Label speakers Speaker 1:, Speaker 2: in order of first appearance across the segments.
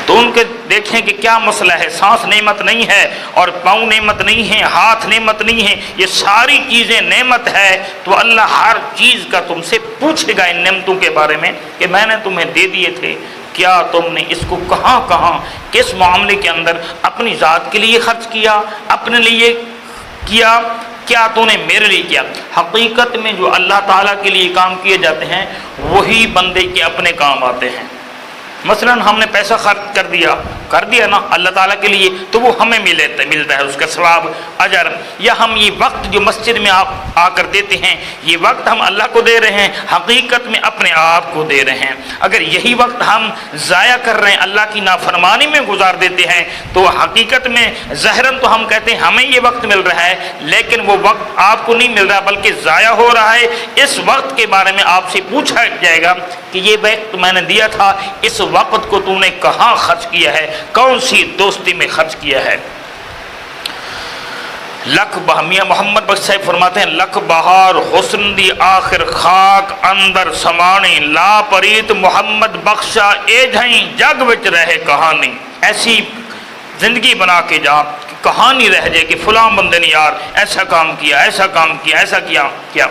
Speaker 1: تو ان کے دیکھیں کہ کیا مسئلہ ہے، سانس نعمت نہیں ہے اور پاؤں نعمت نہیں ہے، ہاتھ نعمت نہیں ہے، یہ ساری چیزیں نعمت ہے، تو اللہ ہر چیز کا تم سے پوچھے گا ان نعمتوں کے بارے میں کہ میں نے تمہیں دے دیے تھے، کیا تم نے اس کو کہاں کہاں کس معاملے کے اندر اپنی ذات کے لیے خرچ کیا، اپنے لیے کیا، کیا تو نے میرے لیے کیا۔ حقیقت میں جو اللہ تعالیٰ کے لیے کام کیے جاتے ہیں وہی بندے کے اپنے کام آتے ہیں۔ مثلا ہم نے پیسہ خرچ کر دیا نا اللہ تعالیٰ کے لیے، تو وہ ہمیں ملتا ہے اس کا ثواب اجر۔ یا ہم یہ وقت جو مسجد میں آ کر دیتے ہیں، یہ وقت ہم اللہ کو دے رہے ہیں، حقیقت میں اپنے آپ کو دے رہے ہیں۔ اگر یہی وقت ہم ضائع کر رہے ہیں، اللہ کی نافرمانی میں گزار دیتے ہیں، تو حقیقت میں ظاہراً تو ہم کہتے ہیں ہمیں یہ وقت مل رہا ہے، لیکن وہ وقت آپ کو نہیں مل رہا بلکہ ضائع ہو رہا ہے۔ اس وقت کے بارے میں آپ سے پوچھا جائے گا کہ یہ وقت میں نے دیا تھا، اس وقت کو تو نے کہاں خرچ کیا ہے، کون سی دوستی میں خرچ کیا ہے۔ لکھ میاں محمد بخش صاحب فرماتے ہیں، لکھ بہار حسن دی آخر خاک اندر سمانی، لا پریت محمد بخشا اے جھیں جگ وچ رہے کہانی۔ ایسی زندگی بنا کے جا کہ کہانی رہ جائے کہ فلاں بندے نے یار ایسا کام کیا، ایسا کام کیا، ایسا کیا۔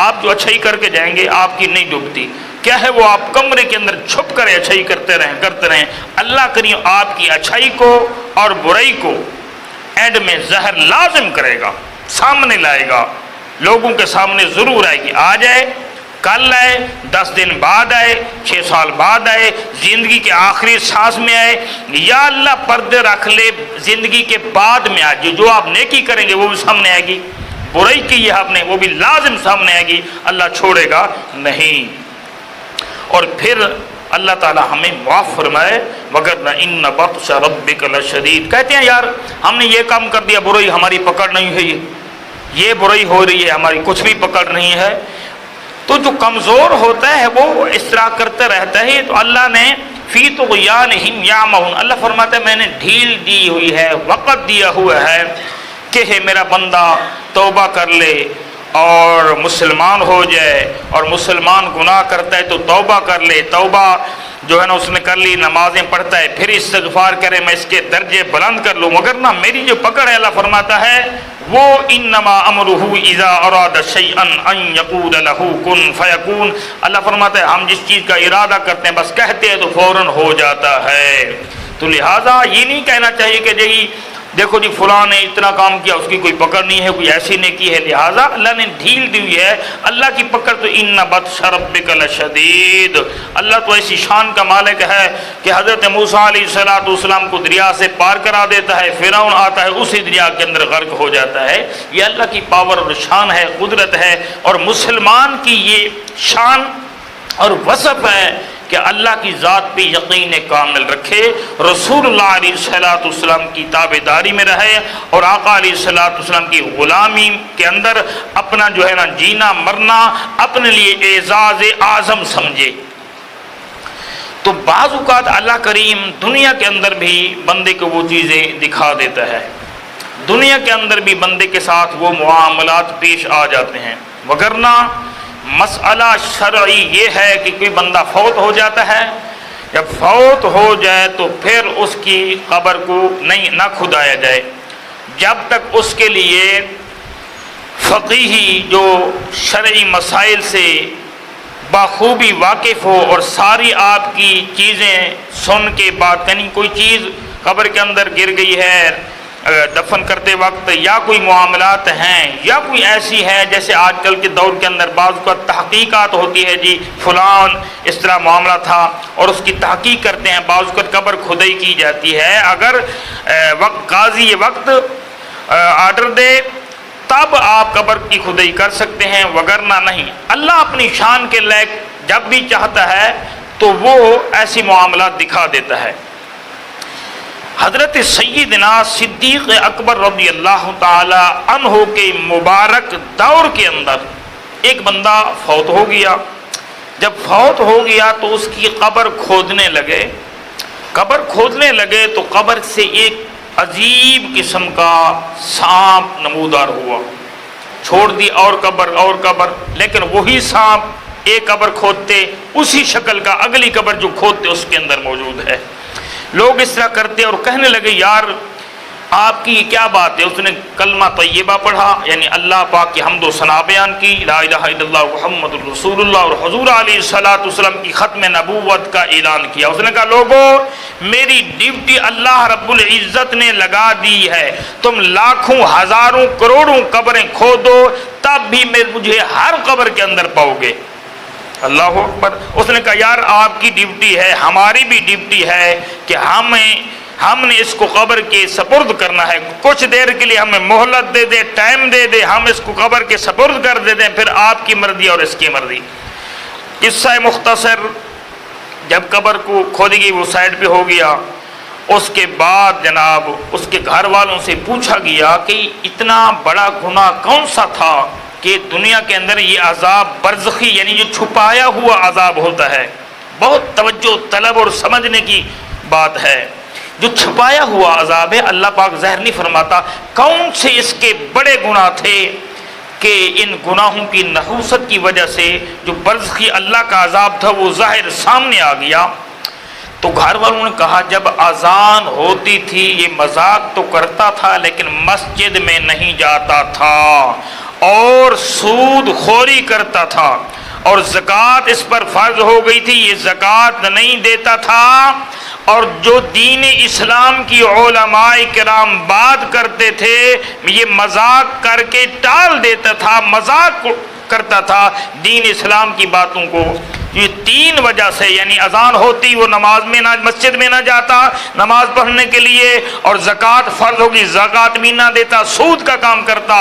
Speaker 1: آپ جو اچھائی کر کے جائیں گے آپ کی نہیں ڈوبتی، کیا ہے وہ آپ کمرے کے اندر چھپ کر اچھائی کرتے رہیں۔ اللہ کریم آپ کی اچھائی کو اور برائی کو اینڈ میں زہر لازم کرے گا، سامنے لائے گا، لوگوں کے سامنے ضرور آئے گی، آ جائے، کل آئے، 10 دن بعد آئے، 6 سال بعد آئے، زندگی کے آخری سانس میں آئے، یا اللہ پردے رکھ لے زندگی کے بعد میں آئے، جو آپ نیکی کریں گے وہ بھی سامنے آئے گی، برائی کی ہے آپ نے وہ بھی لازم سامنے آئے گی، اللہ چھوڑے گا نہیں۔ اور پھر اللہ تعالیٰ ہمیں معاف فرمائے، وَغَرْنَ إِنَّ بَطْشَ رَبِّكَ لَشَدِيدٌ۔ کہتے ہیں یار ہم نے یہ کام کر دیا، برائی ہماری پکڑ نہیں ہوئی، یہ برائی ہو رہی ہے ہماری کچھ بھی پکڑ نہیں ہے۔ تو جو کمزور ہوتا ہے وہ اس طرح کرتا رہتا ہے، تو اللہ نے فی طغیانہم یعمہون، اللہ فرماتا ہے میں نے ڈھیل دی ہوئی ہے، وقت دیا ہوا ہے کہ میرا بندہ توبہ کر لے اور مسلمان ہو جائے، اور مسلمان گناہ کرتا ہے تو توبہ کر لے، توبہ جو ہے نا اس نے کر لی، نمازیں پڑھتا ہے، پھر استغفار کرے، میں اس کے درجے بلند کر لوں، مگر نہ میری جو پکڑ ہے اللہ فرماتا ہے وہ انما امرہ اذا اراد شیئا ان یقول لہ کن فیکون۔ اللہ فرماتا ہے ہم جس چیز کا ارادہ کرتے ہیں بس کہتے ہیں تو فوراً ہو جاتا ہے۔ تو لہٰذا یہ نہیں کہنا چاہیے کہ جی دیکھو جی فلاں نے اتنا کام کیا اس کی کوئی پکڑ نہیں ہے، کوئی ایسی نہیں کی ہے، لہٰذا اللہ نے ڈھیل دی ہوئی ہے۔ اللہ کی پکڑ تو ان بطش ربک لشدید، اللہ تو ایسی شان کا مالک ہے کہ حضرت موسیٰ علیہ السلام کو دریا سے پار کرا دیتا ہے، فرعون آتا ہے اسی دریا کے اندر غرق ہو جاتا ہے۔ یہ اللہ کی پاور اور شان ہے، قدرت ہے، اور مسلمان کی یہ شان اور وصف ہے کہ اللہ کی ذات پہ یقین کامل رکھے، رسول اللہ علیہ السلام کی تابعداری میں رہے، اور آقا علیہ السلام کی غلامی کے اندر اپنا جو ہے نا جینا مرنا اپنے لیے اعزاز اعظم سمجھے۔ تو بعض اوقات اللہ کریم دنیا کے اندر بھی بندے کو وہ چیزیں دکھا دیتا ہے، دنیا کے اندر بھی بندے کے ساتھ وہ معاملات پیش آ جاتے ہیں، وگرنہ مسئلہ شرعی یہ ہے کہ کوئی بندہ فوت ہو جاتا ہے، جب فوت ہو جائے تو پھر اس کی قبر کو نہ کھدایا جائے جب تک اس کے لیے فقیہی جو شرعی مسائل سے بخوبی واقف ہو اور ساری آپ کی چیزیں سن کے بات، یعنی کوئی چیز قبر کے اندر گر گئی ہے دفن کرتے وقت، یا کوئی معاملات ہیں، یا کوئی ایسی ہے جیسے آج کل کے دور کے اندر بعض کا تحقیقات ہوتی ہے، جی فلان اس طرح معاملہ تھا اور اس کی تحقیق کرتے ہیں، بعض کا قبر کھدائی کی جاتی ہے، اگر قاضی یہ وقت آرڈر دے تب آپ قبر کی کھدائی کر سکتے ہیں، وگرنہ نہیں۔ اللہ اپنی شان کے لائق جب بھی چاہتا ہے تو وہ ایسی معاملات دکھا دیتا ہے۔ حضرت سیدنا صدیق اکبر رضی اللہ تعالی عنہ کے مبارک دور کے اندر ایک بندہ فوت ہو گیا، جب فوت ہو گیا تو اس کی قبر کھودنے لگے تو قبر سے ایک عجیب قسم کا سانپ نمودار ہوا، چھوڑ دی اور قبر، لیکن وہی سانپ ایک قبر کھودتے اسی شکل کا اگلی قبر جو کھودتے اس کے اندر موجود ہے۔ لوگ اس طرح کرتے اور کہنے لگے یار آپ کی یہ کیا بات ہے؟ اس نے کلمہ طیبہ پڑھا، یعنی اللہ پاک کی حمد و ثنا بیان کی، لا الہ الا اللہ محمد الرسول اللہ، اور حضور علیہ الصلوۃ والسلام کی ختم نبوت کا اعلان کیا۔ اس نے کہا لوگوں میری ڈیوٹی اللہ رب العزت نے لگا دی ہے، تم لاکھوں ہزاروں کروڑوں قبریں کھودو تب بھی مجھے ہر قبر کے اندر پاؤ گے۔ اللہ اکبر۔ اس نے کہا یار آپ کی ڈیوٹی ہے، ہماری بھی ڈیوٹی ہے کہ ہم نے اس کو قبر کے سپرد کرنا ہے، کچھ دیر کے لیے ہمیں مہلت دے دے، ٹائم دے دے، ہم اس کو قبر کے سپرد کر دے دیں، پھر آپ کی مرضی اور اس کی مرضی۔ قصہ مختصر، جب قبر کو کھودی گئی وہ سائڈ پہ ہو گیا، اس کے بعد جناب اس کے گھر والوں سے پوچھا گیا کہ اتنا بڑا گناہ کون سا تھا کہ دنیا کے اندر یہ عذاب برزخی یعنی جو چھپایا ہوا عذاب ہوتا ہے، بہت توجہ طلب اور سمجھنے کی بات ہے، جو چھپایا ہوا عذاب ہے اللہ پاک ظاہر نہیں فرماتا کون سے اس کے بڑے گناہ تھے کہ ان گناہوں کی نحوست کی وجہ سے جو برزخی اللہ کا عذاب تھا وہ ظاہر سامنے آ گیا۔ تو گھر والوں نے کہا جب اذان ہوتی تھی یہ مذاق تو کرتا تھا لیکن مسجد میں نہیں جاتا تھا اور سود خوری کرتا تھا، اور زکوٰۃ اس پر فرض ہو گئی تھی یہ زکوٰۃ نہیں دیتا تھا، اور جو دین اسلام کی علماء کرام بات کرتے تھے یہ مذاق کر کے ٹال دیتا تھا، مذاق کرتا تھا دین اسلام کی باتوں کو۔ یہ تین وجہ سے، یعنی اذان ہوتی وہ نماز میں نہ مسجد میں نہ جاتا نماز پڑھنے کے لیے، اور زکوٰۃ فرض ہوگی زکوٰۃ بھی نہ دیتا، سود کا کام کرتا،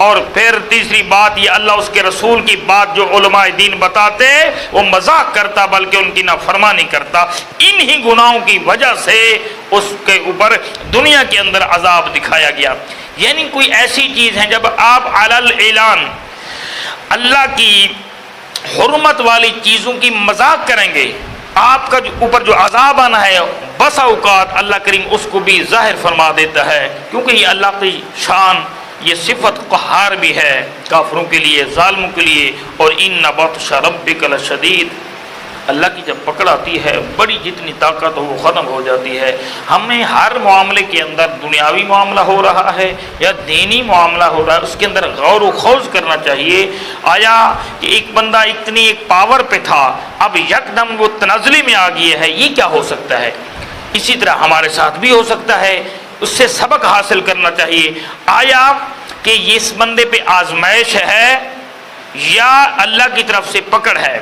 Speaker 1: اور پھر تیسری بات یہ اللہ اس کے رسول کی بات جو علماء دین بتاتے وہ مذاق کرتا بلکہ ان کی نافرمانی کرتا۔ انہی گناہوں کی وجہ سے اس کے اوپر دنیا کے اندر عذاب دکھایا گیا۔ یعنی کوئی ایسی چیز ہے جب آپ علی الاعلان اللہ کی حرمت والی چیزوں کی مذاق کریں گے آپ کا جو اوپر جو عذاب آنا ہے بسا اوقات اللہ کریم اس کو بھی ظاہر فرما دیتا ہے، کیونکہ یہ اللہ کی شان یہ صفت قہار بھی ہے کافروں کے لیے ظالموں کے لیے۔ اور ان بطش ربک لشدید، اللہ کی جب پکڑ آتی ہے بڑی جتنی طاقت ہو وہ ختم ہو جاتی ہے۔ ہمیں ہر معاملے کے اندر دنیاوی معاملہ ہو رہا ہے یا دینی معاملہ ہو رہا ہے اس کے اندر غور و خوض کرنا چاہیے۔ آیا کہ ایک بندہ اتنی ایک پاور پہ تھا اب یکدم وہ تنزلی میں آ گیا ہے، یہ کیا ہو سکتا ہے؟ اسی طرح ہمارے ساتھ بھی ہو سکتا ہے، اس سے سبق حاصل کرنا چاہیے۔ آیا کہ اس بندے پہ آزمائش ہے یا اللہ کی طرف سے پکڑ ہے؟